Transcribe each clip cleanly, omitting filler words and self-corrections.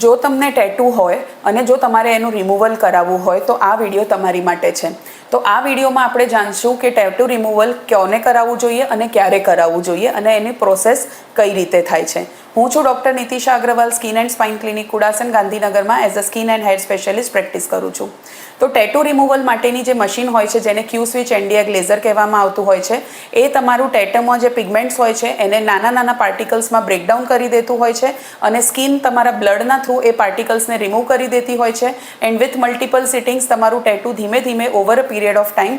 જો તમને ટેટુ હોય અને જો તમારે એનું રિમૂવલ કરાવવું હોય તો આ વિડીયો તમારી માટે છે. તો આ વિડીયોમાં આપણે જાણશું કે ટેટુ રિમૂવલ કોને કરાવવું જોઈએ અને ક્યારે કરાવવું જોઈએ અને એની પ્રોસેસ કઈ રીતે થાય છે. હું છું doctor Nitisha Agrawal, skin and spine clinic Kudasan, ગાંધીનગરમાં as a skin and hair specialist practice કરું છું. તો ટેટુ રિમૂવલ માટેની જે મશીન હોય છે જેને ક્યુ સ્વિચ એન્ડિયા લેઝર કહેવામાં આવતું હોય છે, એ તમારું ટેટુમાં જે પિગમેન્ટ્સ હોય છે એને નાના નાના પાર્ટિકલ્સમાં બ્રેકડાઉન કરી દેતું હોય છે અને સ્કિન તમારા બ્લડના થ્રુ એ પાર્ટિકલ્સને રિમૂવ કરી દેતી હોય છે. એન્ડ વિથ મલ્ટિપલ સિટિંગ્સ તમારું ટેટુ ધીમે ધીમે over a period of time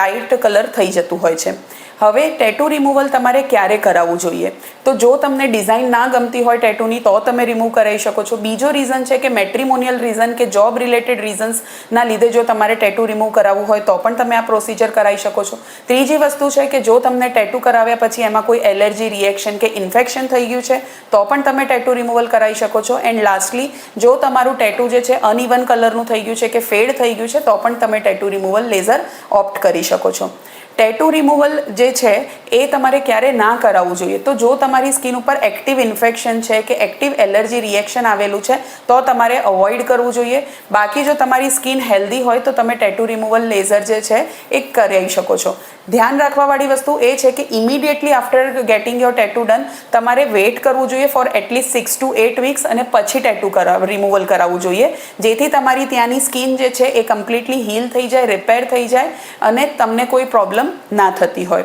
light colour થઈ જતું હોય છે. હવે ટેટુ રિમૂવલ તમારે ક્યારે કરાવવું જોઈએ? તો જો તમને ડિઝાઇન ના ગમતી હોય ટેટુની તો તમે રિમૂવ કરાવી શકો છો. બીજો રીઝન છે કે મેટ્રિમોનિયલ રીઝન કે જોબ રિલેટેડ રીઝન્સના લીધે જો તમારે ટેટુ રિમૂવ કરાવવું હોય તો પણ તમે આ પ્રોસિજર કરાવી શકો છો. ત્રીજી વસ્તુ છે કે જો તમને ટેટુ કરાવ્યા પછી એમાં કોઈ એલર્જી, રિએક્શન કે ઇન્ફેક્શન થઈ ગયું છે તો પણ તમે ટેટુ રિમૂવલ કરાવી શકો છો. એન્ડ લાસ્ટલી, જો તમારું ટેટુ જે છે અનઇવન કલરનું થઈ ગયું છે કે ફેડ થઈ ગયું છે તો પણ તમે ટેટુ રિમૂવલ લેઝર ઓપ્ટ કરી શકો છો. ટેટુ રિમૂવલ જે છે એ તમારે ક્યારે ના કરાવવું જોઈએ? તો જો તમારી સ્કિન ઉપર એક્ટિવ ઇન્ફેક્શન છે કે એક્ટિવ એલર્જી રિએક્શન આવેલું છે તો તમારે અવોઇડ કરવું જોઈએ. બાકી જો તમારી સ્કિન હેલ્ધી હોય તો તમે ટેટુ રિમૂવલ લેઝર જે છે એ કરાવી શકો છો. ધ્યાન રાખવાવાળી વસ્તુ એ છે કે immediately after getting your tattoo done તમારે વેઇટ કરવું જોઈએ ફોર એટલીસ્ટ 6 to 8 વીક્સ અને પછી ટેટુ રિમૂવલ કરાવવું જોઈએ, જેથી તમારી ત્યાંની સ્કિન જે છે એ કમ્પ્લીટલી હીલ થઈ જાય, રિપેર થઈ જાય અને તમને કોઈ પ્રોબ્લેમ ના થતી હોય.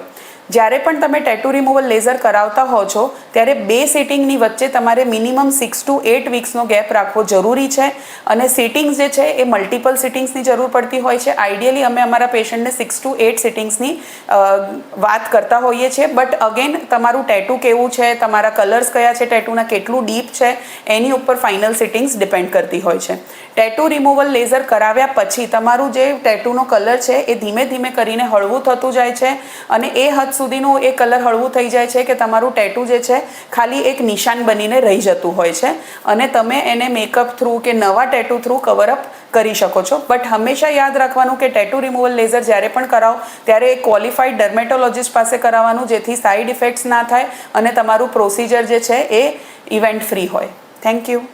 જ્યારે પણ તમે ટેટુ રિમૂવલ લેઝર કરાવતા હો છો ત્યારે 2 સિટિંગની વચ્ચે તમારે મિનિમમ 6 to 8 વીક્સનો ગેપ રાખવો જરૂરી છે. અને સિટિંગ્સ જે છે એ મલ્ટિપલ સિટિંગ્સની જરૂર પડતી હોય છે. આઈડિયલી અમે અમારા પેશન્ટને 6 to 8 સિટિંગ્સની વાત કરતા હોઈએ છીએ. બટ અગેન તમારું ટેટુ કેવું છે, તમારા કલર્સ કયા છે, ટેટુના કેટલું ડીપ છે એની ઉપર ફાઇનલ સિટિંગ્સ ડિપેન્ડ કરતી હોય છે. ટેટુ રિમૂવલ લેઝર કરાવ્યા પછી તમારું જે ટેટુનો કલર છે એ ધીમે ધીમે કરીને હળવું થતું જાય છે અને એ હદ સુધીનું એ કલર હળવું થઈ જાય છે કે તમારું ટેટુ જે છે ખાલી એક નિશાન બનીને રહી જતું હોય છે અને તમે એને મેકઅપ થ્રુ કે નવા ટેટુ થ્રુ કવરઅપ કરી શકો છો. બટ હંમેશા યાદ રાખવાનું કે ટેટુ રિમૂવલ લેઝર જ્યારે પણ કરાવો ત્યારે એક ક્વોલિફાઈડ ડર્મેટોલોજિસ્ટ પાસે કરાવવાનું, જેથી સાઇડ ઇફેક્ટ્સ ના થાય અને તમારું પ્રોસિજર જે છે એ ઇવેન્ટ ફ્રી હોય. Thank you.